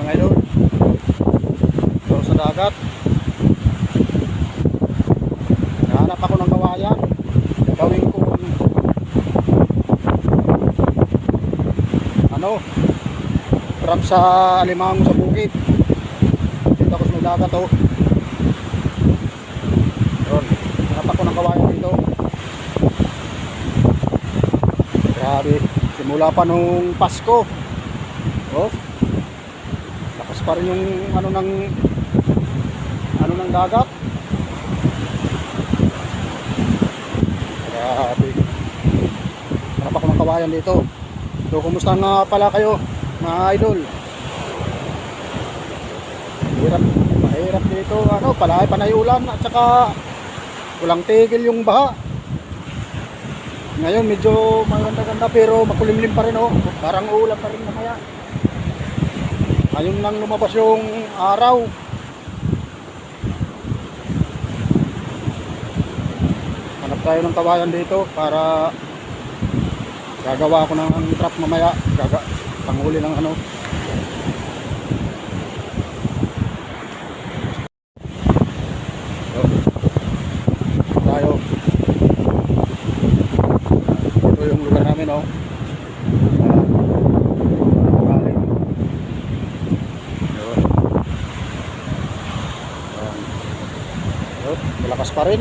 mga idol. So sa dagat, nahanap ako ng kawayan. Gawin ko trap sa alimango sa bukid. Dito ako sa dagat oh. Yun, nahanap ako ng kawayan dito. Grabe, simula pa nung Pasko. Oh, lakas pa rin yung ano ng dagat. Grabe, harap ako ng kawayan dito. So kumusta nga pala kayo mga idol? Mahirap dito, panay ulan at saka walang tigil yung baha. Ngayon medyo maganda-ganda pero makulimlim pa rin oh. Parang uulan pa rin mamaya. Ngayon lang lumabas yung araw. Hanap tayo ng kawayan dito para gagawa ako ng trap mamaya. Panghuli ng ano. So, tayo. Ito yung lugar namin oh. Malakas pa rin.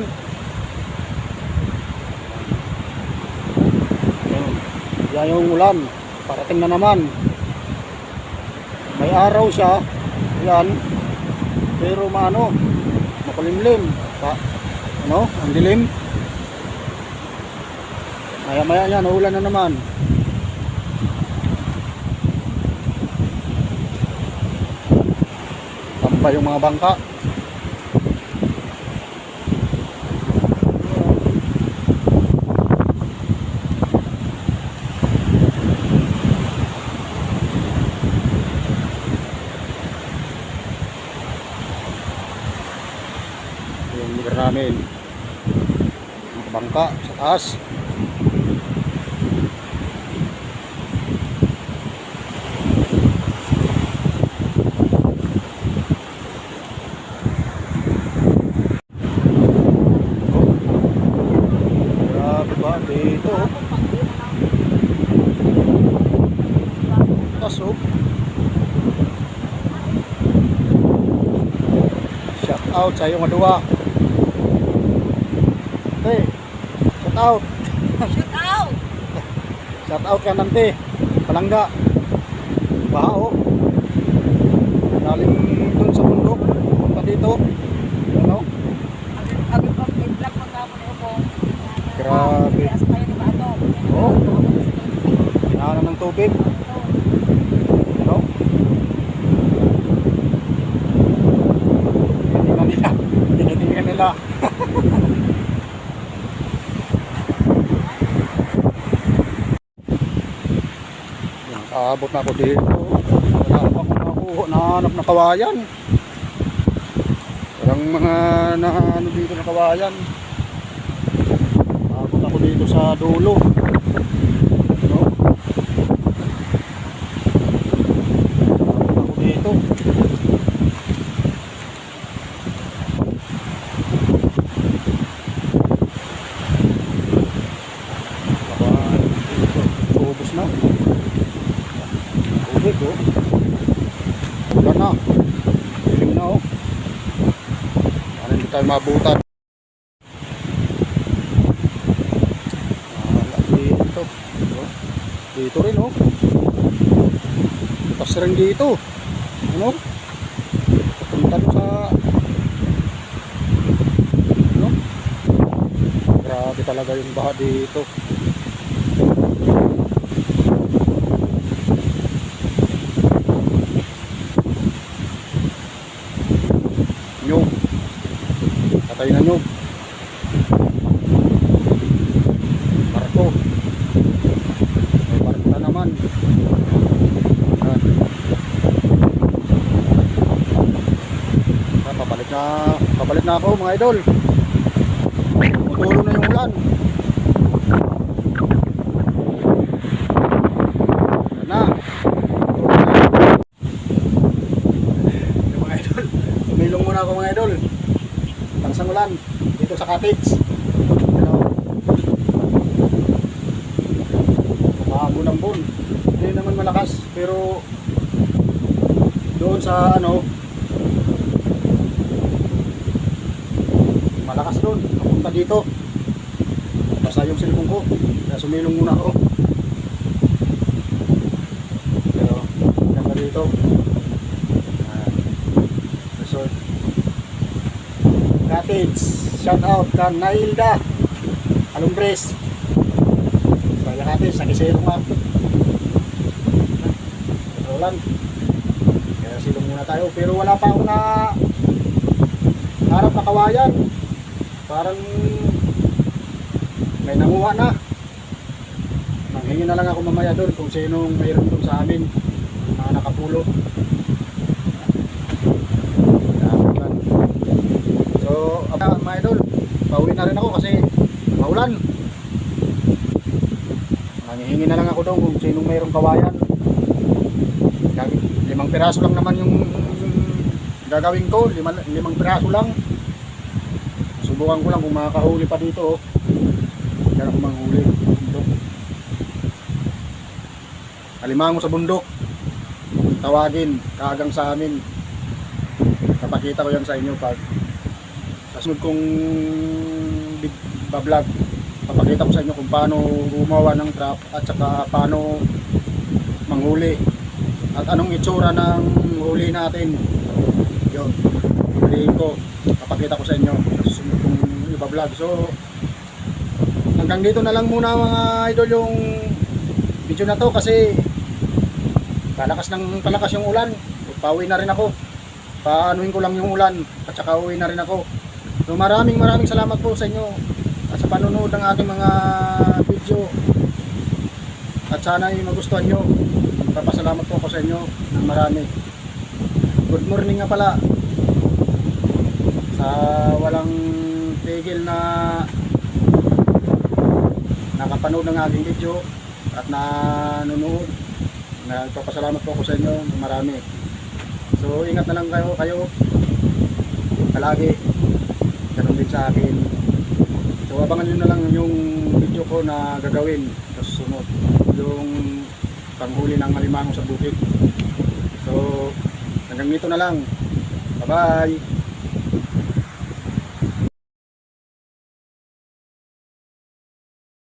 Yan yung ulan, parating na naman. May araw siya, yan, pero makulimlim. Ang dilim. Maya yan, uulan na naman. Tambay yung mga bangka. Yung lugar namin, mga bangka sa taas. Grabe ba dito taas oh. Shout out sa iyong aduwa. Hey, shout out. Shout out. Shout out ka nante. Palangga. Baha oh. Galing dun sa bundok. Punta dito. Ano? Abi pa vlog magkapon ko. Grabe. As tayo ni Bato. Oh. Kailangan ng tubig. Ano? Tinitingnan nila. Abot na ako dito. Wala pa akong nakuha. Nahanap na kawayan. Walang mga dito na kawayan. Abot ako dito sa dulo. No? Abot ako dito. Ubus na. Tubig oh. Ulan na. Dilim na oh. Para hindi tayo mabutan. Dito. Oh. Dito rin oh. Butas rin dito. Ano? Punta sa ano? Grabe talaga yung baha dito. Nyog. Patay na nyog. Barko. May barko na naman. Yan. Papalit na ako mga idol. Tutulo na yung ulan. Yan na. ako mga idol. Lakas ng ulan dito sa cottage. Hello. Maambon-ambon. Hindi naman malakas pero doon sa ano malakas doon. Papunta dito. Basta yung cellphone ko. Kaya sumilong muna ako. Pero ganda dito. Resort. Cottage. Shout out ka Nailda Alumbres. Saya cottage. Sa Kisero nga. Ulan. Kaya silong muna tayo. Pero wala pa ako na harap na kawayan. Parang may nanguha na. Manghingi na lang ako mamaya doon kung sinong mayroon doon sa amin. Mga nakapulo. So, mga idol, pauwi na rin ako kasi maulan. Manghihingi na lang ako doon kung sinong mayroong kawayan. 5 piraso lang naman yung gagawin ko. 5 piraso lang. Subukan ko lang kung makakahuli pa dito. Kaya ako manghuli. Alimango sa bundok. Tawagin. Kagang sa amin. Kapakita ko yan sa inyo pag sa sunod kong vlog. Papakita ko sa inyo kung paano gumawa ng trap at saka paano manghuli. At anong itsura ng huli natin. Yun. Huliin ko. Papakita ko sa inyo sa sunod kong vlog. So hanggang dito na lang muna mga idol yung video na to kasi palakas yung ulan. Pauwi na rin ako. Paanuhin ko lang yung ulan at saka uwi na rin ako. So maraming salamat po sa inyo at sa panonood ng aking mga video. At sana ay magustuhan nyo. Papasalamat po ako sa inyo ng marami. Good morning nga pala sa walang tigil na nakapanood ng aking video at nanonood. Nagpapasalamat po ako sa inyo ng marami. So ingat na lang kayo palagi. Ganun din sa akin. So abangan nyo na lang yung video ko na gagawin sa susunod. Yung panghuli ng alimango sa bukid. So hanggang dito na lang. Bye bye.